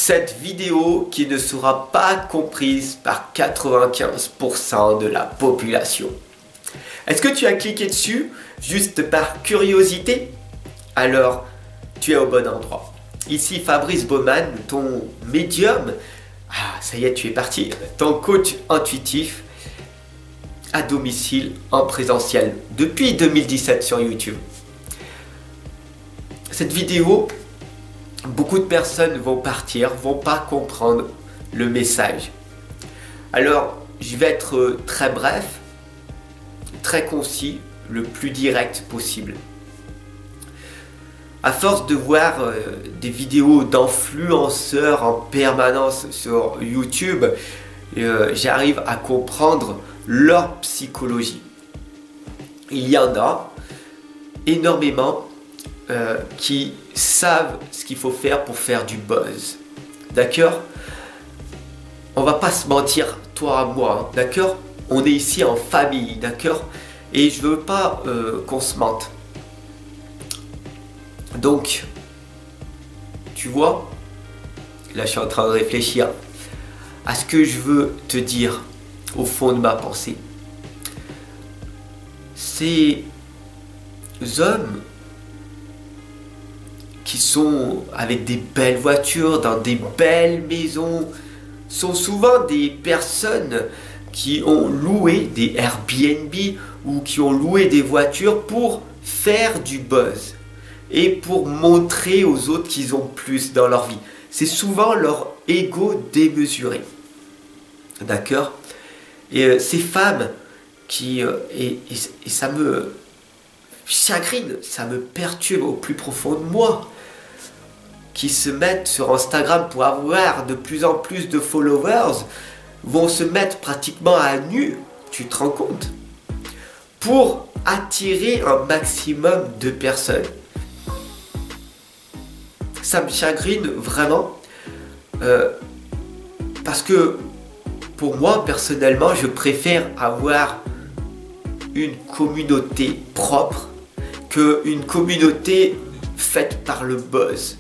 Cette vidéo qui ne sera pas comprise par 95% de la population. Est-ce que tu as cliqué dessus juste par curiosité? Alors, tu es au bon endroit. Ici Fabrice Baumann, ton médium. Ah, ça y est, tu es parti. Ton coach intuitif à domicile, en présentiel, depuis 2017 sur YouTube. Cette vidéo, beaucoup de personnes vont partir, vont pas comprendre le message. Alors, je vais être très bref, très concis, le plus direct possible. À force de voir des vidéos d'influenceurs en permanence sur YouTube, j'arrive à comprendre leur psychologie. Il y en a énormément qui savent ce qu'il faut faire pour faire du buzz. D'accord? On va pas se mentir, toi et moi, hein, d'accord? On est ici en famille, d'accord? Et je veux pas qu'on se mente. Donc, tu vois, là je suis en train de réfléchir à ce que je veux te dire au fond de ma pensée. Ces hommes qui sont avec des belles voitures, dans des belles maisons, sont souvent des personnes qui ont loué des Airbnb ou qui ont loué des voitures pour faire du buzz et pour montrer aux autres qu'ils ont plus dans leur vie. C'est souvent leur ego démesuré. D'accord? Et ces femmes qui... et ça me chagrine, ça me perturbe au plus profond de moi, qui se mettent sur Instagram pour avoir de plus en plus de followers, vont se mettre pratiquement à nu, tu te rends compte, pour attirer un maximum de personnes. Ça me chagrine vraiment, parce que pour moi, personnellement, je préfère avoir une communauté propre qu'une communauté faite par le buzz.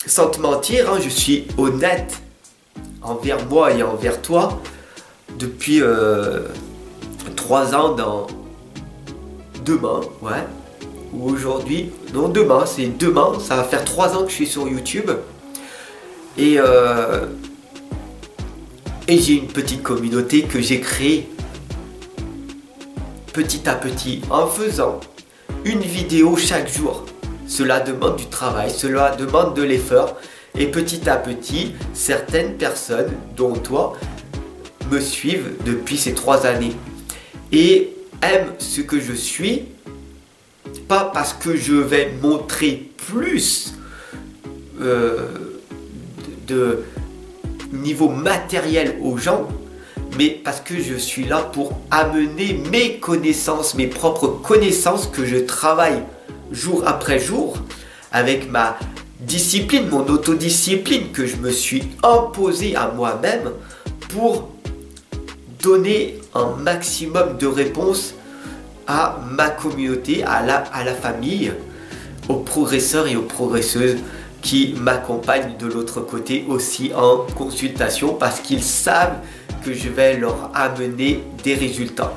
Sans te mentir, hein, je suis honnête envers moi et envers toi depuis 3 ans dans demain, ouais, ou aujourd'hui, non demain, c'est demain, ça va faire 3 ans que je suis sur YouTube et j'ai une petite communauté que j'ai créée petit à petit en faisant une vidéo chaque jour. Cela demande du travail, cela demande de l'effort et petit à petit, certaines personnes, dont toi, me suivent depuis ces 3 années et aiment ce que je suis, pas parce que je vais montrer plus de niveau matériel aux gens, mais parce que je suis là pour amener mes connaissances, mes propres connaissances que je travaille jour après jour avec ma discipline, mon autodiscipline que je me suis imposée à moi-même pour donner un maximum de réponses à ma communauté, à la famille, aux progresseurs et aux progresseuses qui m'accompagnent de l'autre côté aussi en consultation parce qu'ils savent que je vais leur amener des résultats.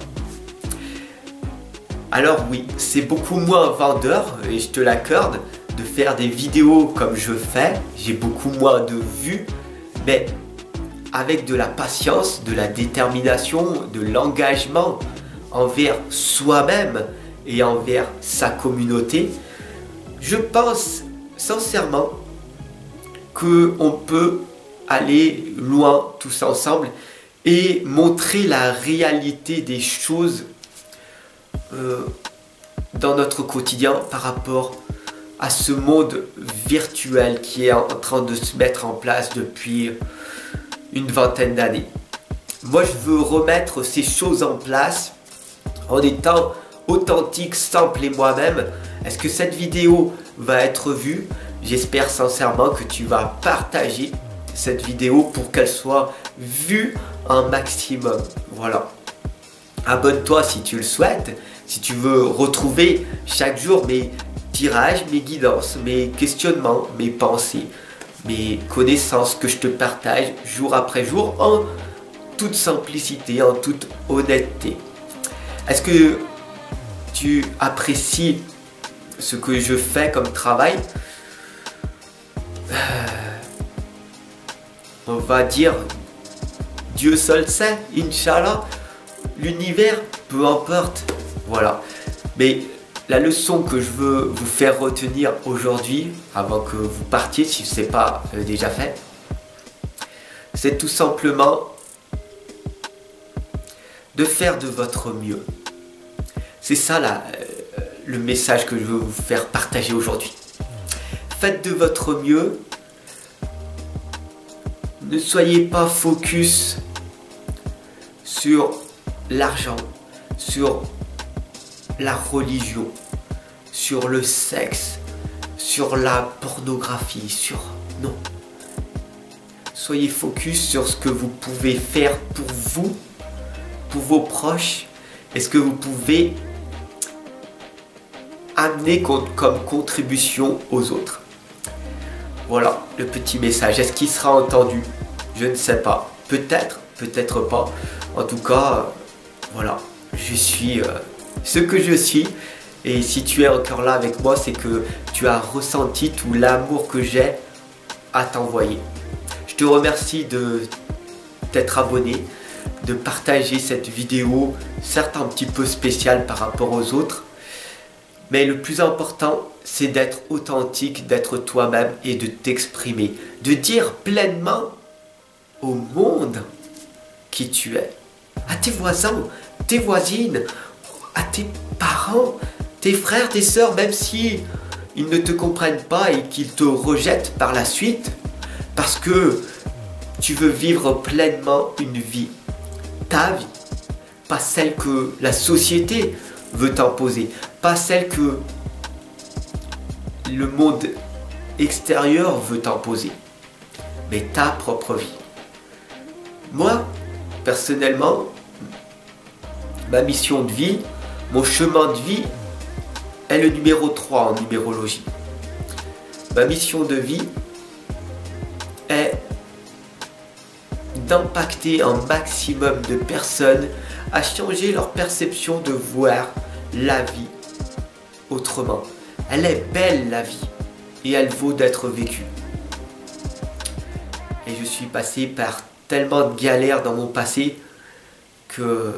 Alors oui, c'est beaucoup moins vendeur, et je te l'accorde, de faire des vidéos comme je fais. J'ai beaucoup moins de vues, mais avec de la patience, de la détermination, de l'engagement envers soi-même et envers sa communauté, je pense sincèrement qu'on peut aller loin tous ensemble et montrer la réalité des choses dans notre quotidien par rapport à ce monde virtuel qui est en train de se mettre en place depuis une vingtaine d'années. Moi, je veux remettre ces choses en place en étant authentique, simple et moi-même. Est-ce que cette vidéo va être vue? J'espère sincèrement que tu vas partager cette vidéo pour qu'elle soit vue un maximum. Voilà. Abonne-toi si tu le souhaites, si tu veux retrouver chaque jour mes tirages, mes guidances, mes questionnements, mes pensées mes connaissances que je te partage jour après jour en toute simplicité, en toute honnêteté. Est-ce que tu apprécies ce que je fais comme travail? On va dire, Dieu seul sait, Inch'Allah, l'univers, peu importe, voilà. Mais la leçon que je veux vous faire retenir aujourd'hui, avant que vous partiez, si ce n'est pas déjà fait, c'est tout simplement de faire de votre mieux. C'est ça le message que je veux vous faire partager aujourd'hui. Faites de votre mieux. Ne soyez pas focus sur l'argent, sur la religion, sur le sexe, sur la pornographie, Non. Soyez focus sur ce que vous pouvez faire pour vous, pour vos proches, et ce que vous pouvez amener comme contribution aux autres. Voilà le petit message. Est-ce qu'il sera entendu? Je ne sais pas. Peut-être, peut-être pas. En tout cas, voilà. Je suis ce que je suis. Et si tu es encore là avec moi, c'est que tu as ressenti tout l'amour que j'ai à t'envoyer. Je te remercie de t'être abonné, de partager cette vidéo, certes un petit peu spéciale par rapport aux autres. Mais le plus important, c'est d'être authentique, d'être toi-même et de t'exprimer. De dire pleinement au monde qui tu es. À tes voisins, tes voisines, à tes parents, tes frères, tes sœurs, même si ils ne te comprennent pas et qu'ils te rejettent par la suite. Parce que tu veux vivre pleinement une vie. Ta vie. Pas celle que la société veut t'imposer. Pas celle que le monde extérieur veut t'imposer, mais ta propre vie. Moi, personnellement, ma mission de vie, mon chemin de vie est le numéro 3 en numérologie. Ma mission de vie est d'impacter un maximum de personnes à changer leur perception de voir la vie autrement. Elle est belle la vie et elle vaut d'être vécue. Et je suis passé par tellement de galères dans mon passé que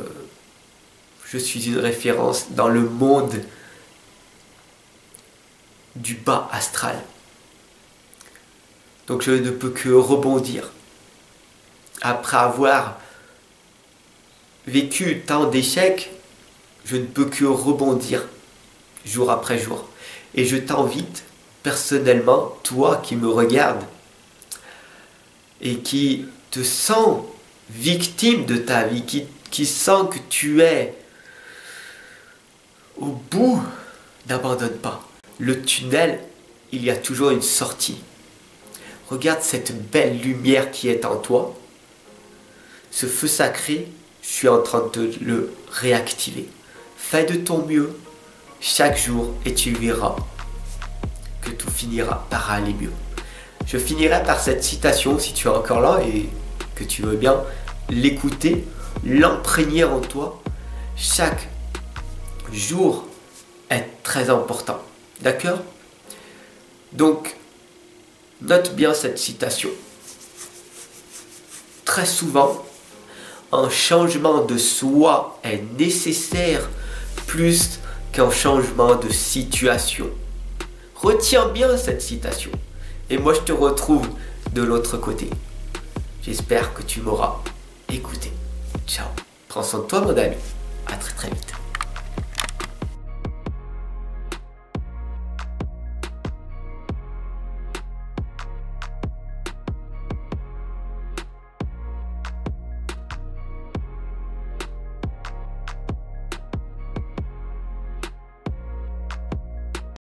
je suis une référence dans le monde du bas astral. Donc je ne peux que rebondir. Après avoir vécu tant d'échecs, je ne peux que rebondir jour après jour. Et je t'invite personnellement, toi qui me regardes et qui te sens victime de ta vie, qui sens que tu es au bout, n'abandonne pas. Le tunnel, il y a toujours une sortie. Regarde cette belle lumière qui est en toi. Ce feu sacré, je suis en train de le réactiver. Fais de ton mieux chaque jour et tu verras que tout finira par aller mieux. Je finirai par cette citation, si tu es encore là et que tu veux bien l'écouter, l'imprégner en toi. Chaque jour est très important. D'accord? Donc, note bien cette citation. Très souvent, un changement de soi est nécessaire plus qu'un changement de situation. Retiens bien cette citation. Et moi, je te retrouve de l'autre côté. J'espère que tu m'auras écouté. Ciao. Prends soin de toi, mon ami. À très très vite.